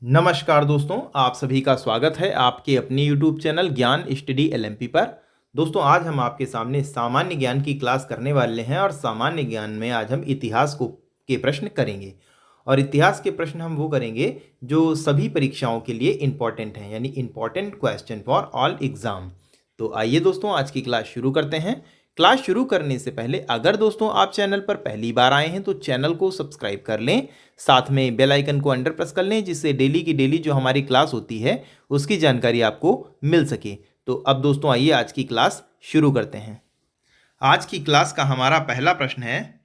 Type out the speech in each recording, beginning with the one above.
नमस्कार दोस्तों, आप सभी का स्वागत है आपके अपने यूट्यूब चैनल ज्ञान स्टडी एलएमपी पर। दोस्तों, आज हम आपके सामने सामान्य ज्ञान की क्लास करने वाले हैं और सामान्य ज्ञान में आज हम इतिहास को के प्रश्न करेंगे। और इतिहास के प्रश्न हम वो करेंगे जो सभी परीक्षाओं के लिए इम्पॉर्टेंट हैं, यानी important question for all exam. तो आइए दोस्तों, आज की क्लास शुरू करते हैं। क्लास शुरू करने से पहले अगर दोस्तों आप चैनल पर पहली बार आए हैं तो चैनल को सब्सक्राइब कर लें, साथ में बेल आइकन को अंडर प्रेस कर लें, जिससे डेली की डेली जो हमारी क्लास होती है उसकी जानकारी आपको मिल सके। तो अब दोस्तों आइए आज की क्लास शुरू करते हैं। आज की क्लास का हमारा पहला प्रश्न है,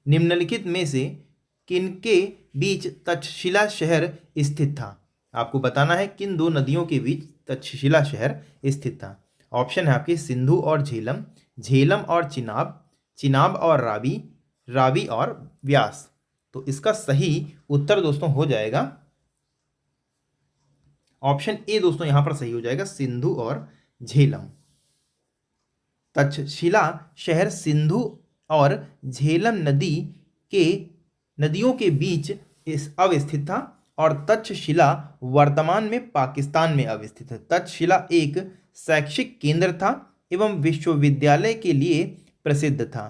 निम्नलिखित में से किनके बीच तक्षशिला शहर स्थित था। आपको बताना है किन दो नदियों के बीच तक्षशिला शहर स्थित था। ऑप्शन है आपके सिंधु और झेलम, झेलम और चिनाब, चिनाब और रावी, रावी और व्यास। तो इसका सही उत्तर दोस्तों हो जाएगा ऑप्शन ए। दोस्तों यहां पर सही हो जाएगा सिंधु और झेलम। तक्षशिला शहर सिंधु और झेलम नदियों के बीच अवस्थित था और तक्षशिला वर्तमान में पाकिस्तान में अवस्थित है। तक्षशिला एक शैक्षिक केंद्र था एवं विश्वविद्यालय के लिए प्रसिद्ध था।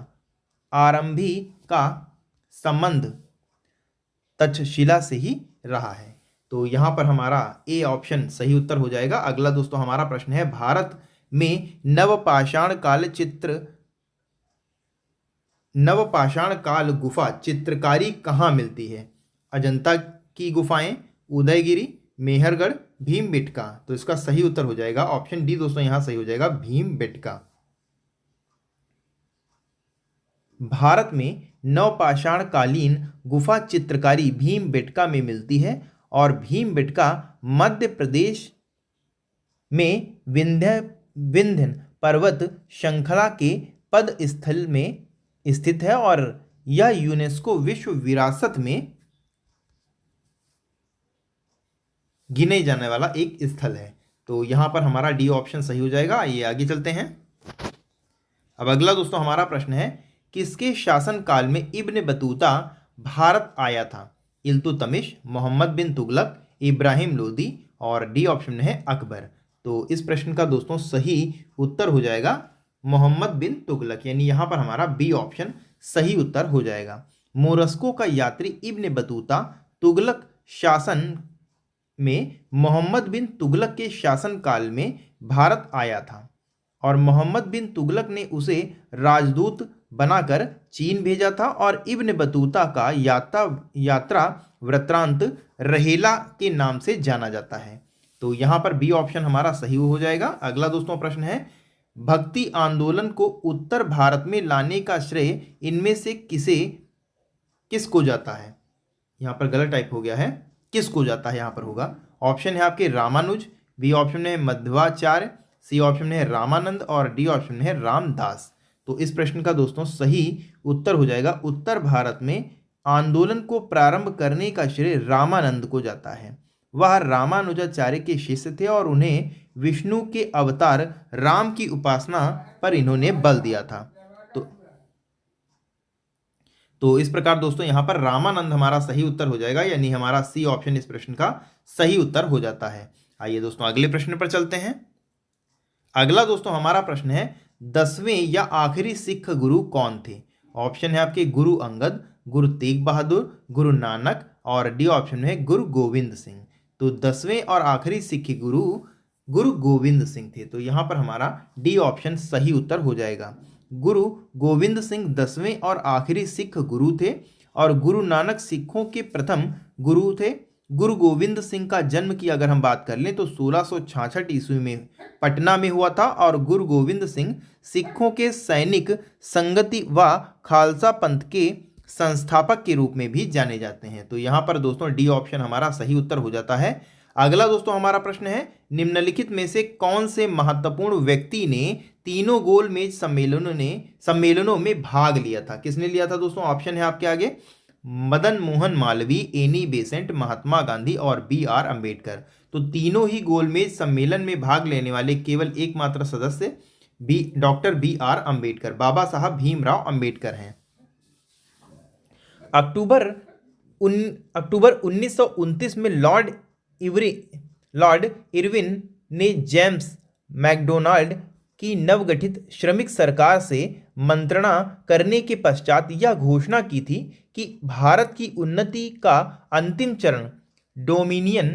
आरंभी का संबंध तक्षशिला से ही रहा है। तो यहाँ पर हमारा ए ऑप्शन सही उत्तर हो जाएगा। अगला दोस्तों हमारा प्रश्न है, भारत में नवपाषाण काल गुफा चित्रकारी कहाँ मिलती है। अजंता की गुफाएं, उदयगिरी, मेहरगढ़, भीमबेटका। तो इसका सही उत्तर हो जाएगा ऑप्शन डी। दोस्तों यहां सही हो जाएगा भीमबेटका। भारत में नवपाषाण कालीन गुफा चित्रकारी भीमबेटका में मिलती है और भीमबेटका मध्य प्रदेश में विंध्य पर्वत श्रृंखला के पद स्थल में स्थित है और यह यूनेस्को विश्व विरासत में गिने जाने वाला एक स्थल है। तो यहां पर हमारा डी ऑप्शन सही हो जाएगा। आइए आगे चलते हैं। अब अगला दोस्तों हमारा प्रश्न है, किसके शासन काल में इब्न बतूता भारत आया था। इल्तुतमिश, मोहम्मद बिन तुगलक, इब्राहिम लोदी और डी ऑप्शन में है अकबर। तो इस प्रश्न का दोस्तों सही उत्तर हो जाएगा मोहम्मद बिन तुगलक, यानी यहां पर हमारा बी ऑप्शन सही उत्तर हो जाएगा। मोरस्को का यात्री इब्न बतूता तुगलक शासन में मोहम्मद बिन तुगलक के शासनकाल में भारत आया था और मोहम्मद बिन तुगलक ने उसे राजदूत बनाकर चीन भेजा था और इब्न बतूता का यात्रा वृत्तांत रहेला के नाम से जाना जाता है। तो यहाँ पर बी ऑप्शन हमारा सही हो जाएगा। अगला दोस्तों प्रश्न है, भक्ति आंदोलन को उत्तर भारत में लाने का श्रेय इनमें से किसको जाता है। यहाँ पर गलत टाइप हो गया है, किसको जाता है यहाँ पर होगा। ऑप्शन है आपके रामानुज, बी ऑप्शन है मध्वाचार्य, सी ऑप्शन में है रामानंद और डी ऑप्शन में है रामदास। तो इस प्रश्न का दोस्तों सही उत्तर हो जाएगा, उत्तर भारत में आंदोलन को प्रारंभ करने का श्रेय रामानंद को जाता है। वह रामानुजाचार्य के शिष्य थे और उन्हें विष्णु के अवतार राम की उपासना पर इन्होंने बल दिया था। तो इस प्रकार दोस्तों यहाँ पर रामानंद हमारा सही उत्तर हो जाएगा, यानी हमारा सी ऑप्शन इस प्रश्न का सही उत्तर हो जाता है। आइए दोस्तों अगले प्रश्न पर चलते हैं। अगला दोस्तों हमारा प्रश्न है, 10वें या आखिरी सिख गुरु कौन थे। ऑप्शन है आपके गुरु अंगद, गुरु तेग बहादुर, गुरु नानक और डी ऑप्शन है गुरु गोविंद सिंह। तो 10वें और आखिरी सिख गुरु गोविंद सिंह थे। तो यहाँ पर हमारा डी ऑप्शन सही उत्तर हो जाएगा। गुरु गोविंद सिंह 10वें और आखिरी सिख गुरु थे और गुरु नानक सिखों के प्रथम गुरु थे। गुरु गोविंद सिंह का जन्म की अगर हम बात कर लें तो 1666 ईस्वी में पटना में हुआ था और गुरु गोविंद सिंह सिखों के सैनिक संगति व खालसा पंथ के संस्थापक के रूप में भी जाने जाते हैं। तो यहाँ पर दोस्तों डी ऑप्शन हमारा सही उत्तर हो जाता है। अगला दोस्तों हमारा प्रश्न है, निम्नलिखित में से कौन से महत्वपूर्ण व्यक्ति ने तीनों गोलमेज सम्मेलनों में भाग लिया था। किसने लिया था दोस्तों। ऑप्शन है आपके आगे मदन मोहन मालवीय, एनी बेसेंट, महात्मा गांधी और बी आर अम्बेडकर। तो तीनों ही गोलमेज सम्मेलन में भाग लेने वाले केवल एकमात्र सदस्य डॉक्टर बी आर अम्बेडकर, बाबा साहब भीमराव अम्बेडकर हैं। अक्टूबर 1929 में लॉर्ड इरविन ने जेम्स मैकडोनाल्ड की नवगठित श्रमिक सरकार से मंत्रणा करने के पश्चात यह घोषणा की थी कि भारत की उन्नति का अंतिम चरण डोमिनियन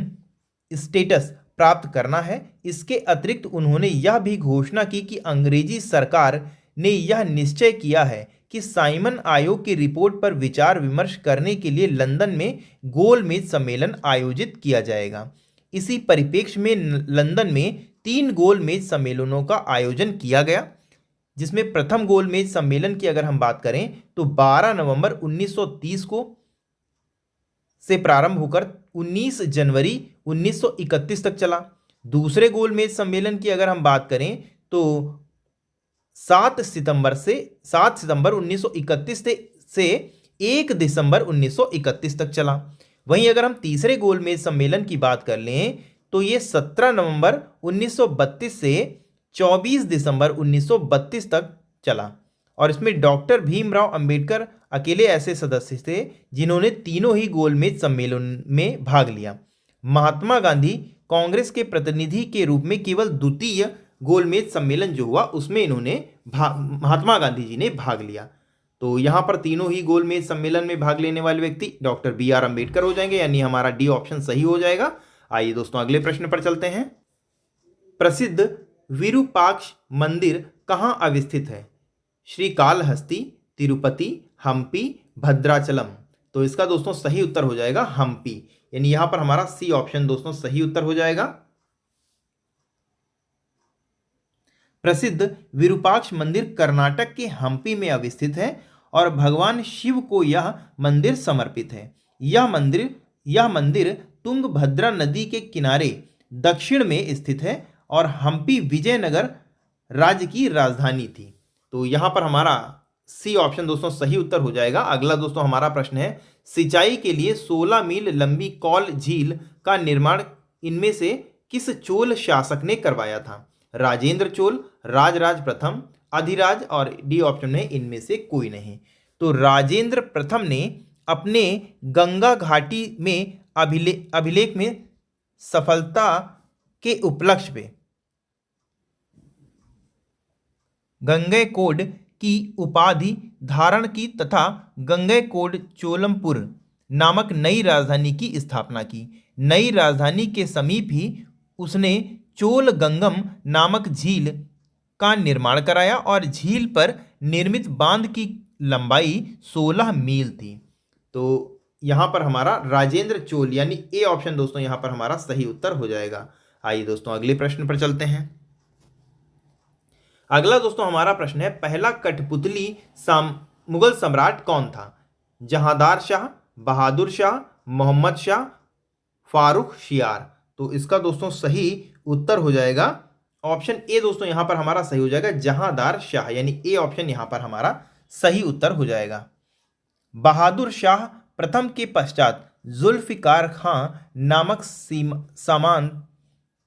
स्टेटस प्राप्त करना है। इसके अतिरिक्त उन्होंने यह भी घोषणा की कि अंग्रेजी सरकार ने यह निश्चय किया है कि साइमन आयोग की रिपोर्ट पर विचार विमर्श करने के लिए लंदन में गोलमेज सम्मेलन आयोजित किया जाएगा। इसी परिप्रेक्ष्य में लंदन में 3 गोलमेज सम्मेलनों का आयोजन किया गया, जिसमें प्रथम गोलमेज सम्मेलन की अगर हम बात करें तो 12 नवंबर 1930 को से प्रारंभ होकर 19 जनवरी 1931 तक चला। दूसरे गोलमेज सम्मेलन की अगर हम बात करें तो 7 सितंबर 1931 से 1 दिसंबर 1931 तक चला। वहीं अगर हम तीसरे गोलमेज सम्मेलन की बात कर लें तो ये 17 नवंबर 1932 से 24 दिसंबर 1932 तक चला, और इसमें डॉक्टर भीमराव अंबेडकर अकेले ऐसे सदस्य थे जिन्होंने तीनों ही गोलमेज सम्मेलन में भाग लिया। महात्मा गांधी कांग्रेस के प्रतिनिधि के रूप में केवल द्वितीय गोलमेज सम्मेलन जो हुआ उसमें महात्मा गांधी जी ने भाग लिया। तो यहाँ पर तीनों ही गोलमेज सम्मेलन में भाग लेने वाले व्यक्ति डॉक्टर BR अम्बेडकर हो जाएंगे, यानी हमारा डी ऑप्शन सही हो जाएगा। आइए दोस्तों अगले प्रश्न पर चलते हैं। प्रसिद्ध विरूपाक्ष मंदिर कहाँ अवस्थित है? श्रीकालहस्ती, तिरुपति, हम्पी, भद्राचलम। तो इसका दोस्तों सही उत्तर हो जाएगा हम्पी, यानी यहां पर हमारा सी ऑप्शन दोस्तों सही उत्तर हो जाएगा। प्रसिद्ध विरूपाक्ष मंदिर कर्नाटक के हम्पी में अवस्थित है और भगवान शिव को यह मंदिर समर्पित है। यह मंदिर तुंगभद्रा नदी के किनारे दक्षिण में स्थित है और हम्पी विजयनगर राज्य की राजधानी थी। तो यहां पर हमारा सी ऑप्शन दोस्तों सही उत्तर हो जाएगा। अगला दोस्तों हमारा प्रश्न है, सिंचाई के लिए 16 मील लंबी कौल झील का निर्माण इनमें से किस चोल शासक ने करवाया था? राजेंद्र चोल, राजराज प्रथम, अधिराज, और डी ऑप्शन है इनमें से कोई नहीं। तो राजेंद्र प्रथम ने अपने गंगा घाटी में अभिलेख में सफलता के उपलक्ष्य पे गंगैकोंड की उपाधि धारण की तथा गंगैकोंड चोलमपुर नामक नई राजधानी की स्थापना की। नई राजधानी के समीप ही उसने चोलगंगम नामक झील का निर्माण कराया और झील पर निर्मित बांध की लंबाई 16 मील थी। तो यहाँ पर हमारा राजेंद्र चोल यानी ए ऑप्शन दोस्तों यहाँ पर हमारा सही उत्तर हो जाएगा। आइए दोस्तों अगले प्रश्न पर चलते हैं। अगला दोस्तों हमारा प्रश्न है, पहला कठपुतली मुगल सम्राट कौन था? जहांदार शाह, बहादुर शाह, मोहम्मद शाह, फारूक शियार। तो इसका दोस्तों सही उत्तर हो जाएगा ऑप्शन ए दोस्तों यहाँ पर हमारा सही हो जाएगा जहांदार शाह, यानी ए ऑप्शन यहाँ पर हमारा सही उत्तर हो जाएगा। बहादुर शाह प्रथम के पश्चात जुल्फिकार खां नामक सामान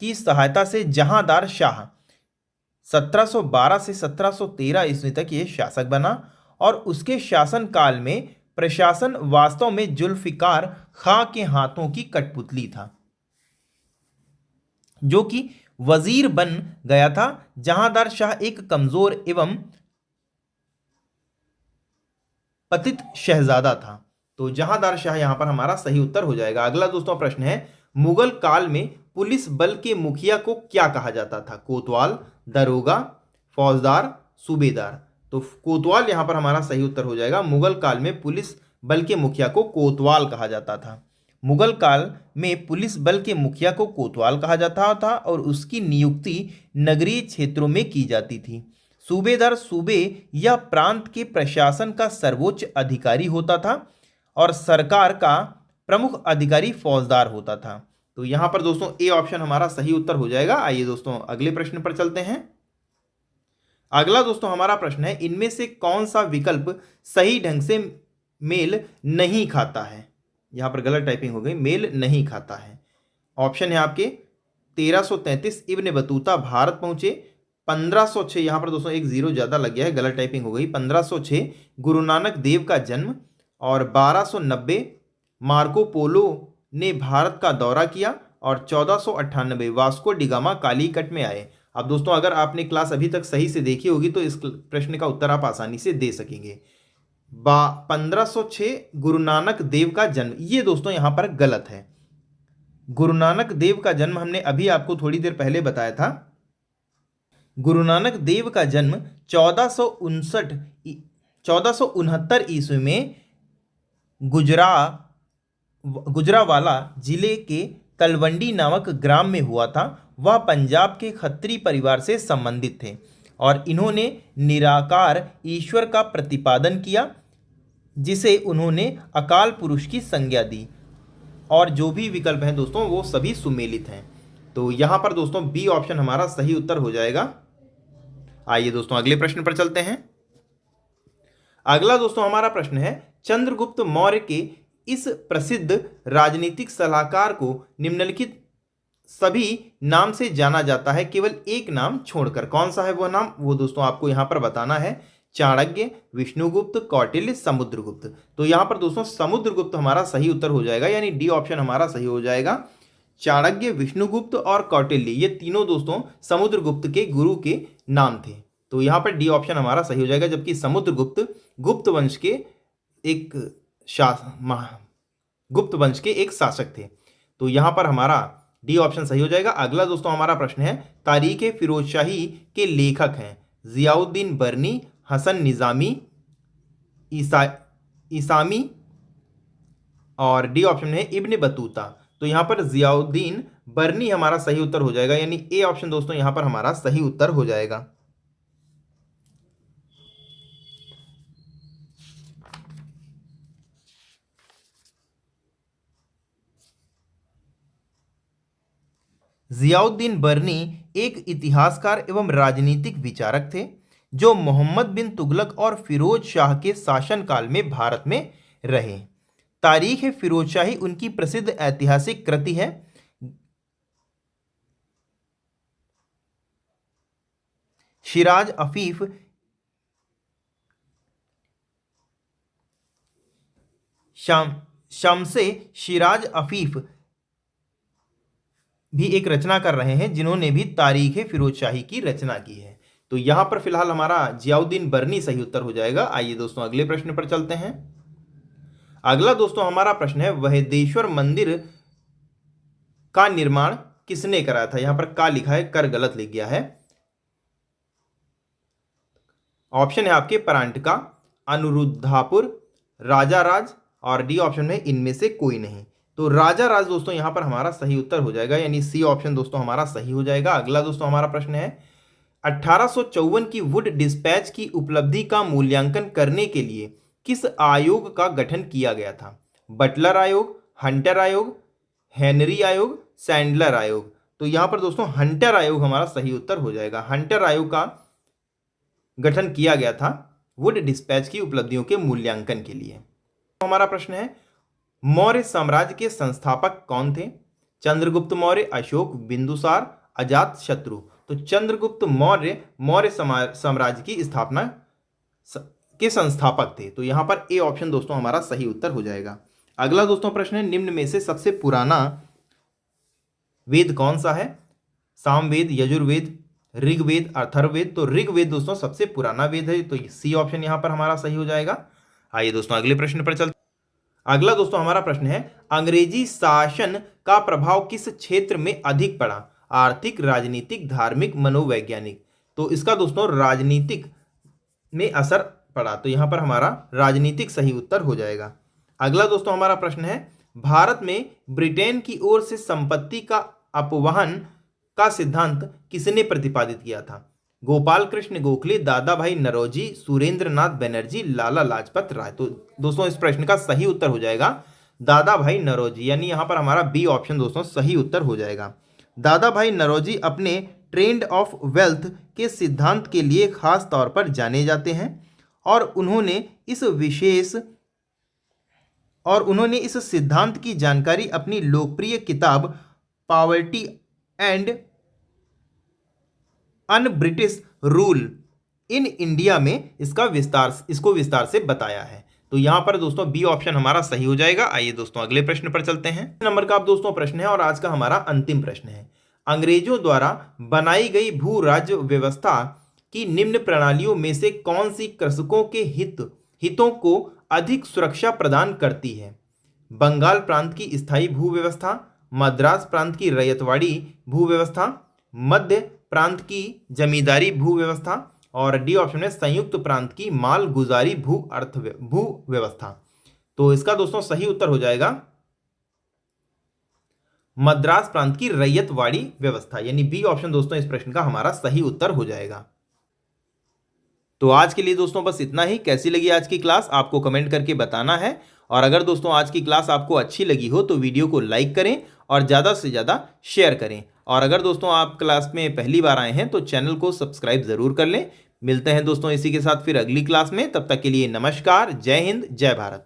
की सहायता से जहांदार शाह 1712 से 1713 ईस्वी तक ये शासक बना और उसके शासन काल में प्रशासन वास्तव में जुल्फिकार खां के हाथों की कठपुतली था, जो कि वजीर बन गया था। जहांदार शाह एक कमजोर एवं पतित शहजादा था। तो जहांदार शाह यहां पर हमारा सही उत्तर हो जाएगा। अगला दोस्तों प्रश्न है, मुगल काल में पुलिस बल के मुखिया को क्या कहा जाता था? कोतवाल, दरोगा, फौजदार, सूबेदार। तो कोतवाल यहां पर हमारा सही उत्तर हो जाएगा। मुगल काल में पुलिस बल के मुखिया को कोतवाल कहा जाता था। मुगल काल में पुलिस बल के मुखिया को कोतवाल कहा जाता था और उसकी नियुक्ति नगरीय क्षेत्रों में की जाती थी। सूबेदार सूबे या प्रांत के प्रशासन का सर्वोच्च अधिकारी होता था और सरकार का प्रमुख अधिकारी फौजदार होता था। तो यहां पर दोस्तों ए ऑप्शन हमारा सही उत्तर हो जाएगा। आइए दोस्तों अगले प्रश्न पर चलते हैं। अगला दोस्तों हमारा प्रश्न है, इनमें से कौन सा विकल्प सही ढंग से मेल नहीं खाता है? यहां पर गलत टाइपिंग हो गई, मेल नहीं खाता है। ऑप्शन है आपके 1333 इब्न बतूता भारत पहुंचे, 1506 यहां पर दोस्तों एक जीरो ज्यादा लग गया है, गलत टाइपिंग हो गई, 1506 गुरु नानक देव का जन्म, और 1290 मार्को पोलो ने भारत का दौरा किया और 1498 वास्को डिगामा कालीकट में आए। अब दोस्तों अगर आपने क्लास अभी तक सही से देखी होगी तो इस प्रश्न का उत्तर आप आसानी से दे सकेंगे। 1506 गुरु नानक देव का जन्म, ये दोस्तों यहाँ पर गलत है। गुरु नानक देव का जन्म हमने अभी आपको थोड़ी देर पहले बताया था। गुरु नानक देव का जन्म 1469 ईस्वी में गुजरावाला जिले के तलवंडी नामक ग्राम में हुआ था। वह पंजाब के खत्री परिवार से संबंधित थे और इन्होंने निराकार ईश्वर का प्रतिपादन किया, जिसे उन्होंने अकाल पुरुष की संज्ञा दी। और जो भी विकल्प हैं दोस्तों वो सभी सुमेलित हैं। तो यहाँ पर दोस्तों बी ऑप्शन हमारा सही उत्तर हो जाएगा। आइए दोस्तों अगले प्रश्न पर चलते हैं। अगला दोस्तों हमारा प्रश्न है, चंद्रगुप्त मौर्य के इस प्रसिद्ध राजनीतिक सलाहकार को निम्नलिखित सभी नाम से जाना जाता है, केवल एक नाम छोड़कर। कौन सा है वह नाम, वो दोस्तों आपको यहाँ पर बताना है। चाणक्य, विष्णुगुप्त, कौटिल्य, समुद्रगुप्त। तो यहाँ पर दोस्तों समुद्रगुप्त हमारा सही उत्तर हो जाएगा, यानी डी ऑप्शन हमारा सही हो जाएगा। चाणक्य, विष्णुगुप्त और कौटिल्य ये तीनों दोस्तों समुद्रगुप्त के गुरु के नाम थे। तो यहाँ पर डी ऑप्शन हमारा सही हो जाएगा, जबकि समुद्रगुप्त गुप्त वंश के एक शासक थे। तो यहाँ पर हमारा डी ऑप्शन सही हो जाएगा। अगला दोस्तों हमारा प्रश्न है, तारीख फिरोजशाही के लेखक हैं जियाउद्दीन बर्नी, हसन निज़ामी, इसामी और डी ऑप्शन है इब्न बतूता। तो यहाँ पर जियाउद्दीन बर्नी हमारा सही उत्तर हो जाएगा, यानी ए ऑप्शन दोस्तों यहाँ पर हमारा सही उत्तर हो जाएगा। जियाउद्दीन बर्नी एक इतिहासकार एवं राजनीतिक विचारक थे जो मोहम्मद बिन तुगलक और फिरोज शाह के शासनकाल में भारत में रहे। तारीख फिरोजशाही उनकी प्रसिद्ध ऐतिहासिक कृति है। शिराज अफीफ शमसे शिराज अफीफ भी एक रचना कर रहे हैं, जिन्होंने भी तारीख फिरोजशाही की रचना की है। तो यहां पर फिलहाल हमारा जियाउद्दीन बर्नी सही उत्तर हो जाएगा। आइए दोस्तों अगले प्रश्न पर चलते हैं। अगला दोस्तों हमारा प्रश्न है, वहदेश्वर मंदिर का निर्माण किसने कराया था। यहां पर का लिखा है, कर गलत लिख गया है। ऑप्शन है आपके परांटका, अनुरुद्धापुर, राजाराज और डी ऑप्शन में इनमें से कोई नहीं। तो राजाराज दोस्तों यहां पर हमारा सही उत्तर हो जाएगा, यानी सी ऑप्शन दोस्तों हमारा सही हो जाएगा। अगला दोस्तों हमारा प्रश्न है, 1854 की वुड डिस्पैच की उपलब्धि का मूल्यांकन करने के लिए किस आयोग का गठन किया गया था। बटलर आयोग, हंटर आयोग, हेनरी आयोग, सैंडलर आयोग। तो यहां पर दोस्तों हंटर आयोग हमारा सही उत्तर हो जाएगा। हंटर आयोग का गठन किया गया था वुड डिस्पैच की उपलब्धियों के मूल्यांकन के लिए। तो हमारा प्रश्न है, मौर्य साम्राज्य के संस्थापक कौन थे। चंद्रगुप्त मौर्य, अशोक, बिंदुसार, अजात शत्रु। तो चंद्रगुप्त मौर्य साम्राज्य की स्थापना के संस्थापक थे। तो यहां पर ए ऑप्शन दोस्तों हमारा सही उत्तर हो जाएगा। अगला दोस्तों प्रश्न है, निम्न में से सबसे पुराना वेद कौन सा है। सामवेद, यजुर्वेद, ऋग्वेद, अथर्ववेद। तो ऋग्वेद दोस्तों सबसे पुराना वेद है, तो सी ऑप्शन यहां पर हमारा सही हो जाएगा। आइए दोस्तों अगले प्रश्न पर चलते। अगला दोस्तों हमारा प्रश्न है, अंग्रेजी शासन का प्रभाव किस क्षेत्र में अधिक पड़ा। आर्थिक, राजनीतिक, धार्मिक, मनोवैज्ञानिक। तो इसका दोस्तों राजनीतिक में असर पड़ा, तो यहां पर हमारा राजनीतिक सही उत्तर हो जाएगा। अगला दोस्तों हमारा प्रश्न है, भारत में ब्रिटेन की ओर से संपत्ति का अपवहन का सिद्धांत किसने प्रतिपादित किया था। गोपाल कृष्ण गोखले, दादा भाई नौरोजी, सुरेंद्र नाथ बनर्जी, लाला लाजपत राय। तो दोस्तों इस प्रश्न का सही उत्तर हो जाएगा दादा भाई नौरोजी, यानी यहां पर हमारा बी ऑप्शन दोस्तों सही उत्तर हो जाएगा। दादा भाई नौरोजी अपने ट्रेंड ऑफ वेल्थ के सिद्धांत के लिए खास तौर पर जाने जाते हैं और उन्होंने इस सिद्धांत की जानकारी अपनी लोकप्रिय किताब poverty and un British rule in India में इसको विस्तार से बताया है। तो यहाँ पर दोस्तों बी ऑप्शन हमारा सही हो जाएगा। आइए दोस्तों अगले प्रश्न पर चलते हैं। नंबर का आप दोस्तों प्रश्न है और आज का हमारा अंतिम प्रश्न है। अंग्रेजों द्वारा बनाई गई भू राज्य व्यवस्था की निम्न प्रणालियों में से कौन सी कृषकों के हितों को अधिक सुरक्षा प्रदान करती है? बंगाल प्रांत की स्थायी भू व्यवस्था, मद्रास प्रांत की रैयतवाड़ी भू व्यवस्था, मध्य प्रांत की जमींदारी भू व्यवस्था और डी ऑप्शन में संयुक्त प्रांत की मालगुजारी भू व्यवस्था। तो इसका दोस्तों सही उत्तर हो जाएगा मद्रास प्रांत की रैयतवाड़ी व्यवस्था, यानी बी ऑप्शन दोस्तों इस प्रश्न का हमारा सही उत्तर हो जाएगा। तो आज के लिए दोस्तों बस इतना ही। कैसी लगी आज की क्लास आपको कमेंट करके बताना है, और अगर दोस्तों आज की क्लास आपको अच्छी लगी हो तो वीडियो को लाइक करें और ज़्यादा से ज़्यादा शेयर करें। और अगर दोस्तों आप क्लास में पहली बार आए हैं तो चैनल को सब्सक्राइब ज़रूर कर लें। मिलते हैं दोस्तों इसी के साथ फिर अगली क्लास में, तब तक के लिए नमस्कार, जय हिंद, जय भारत।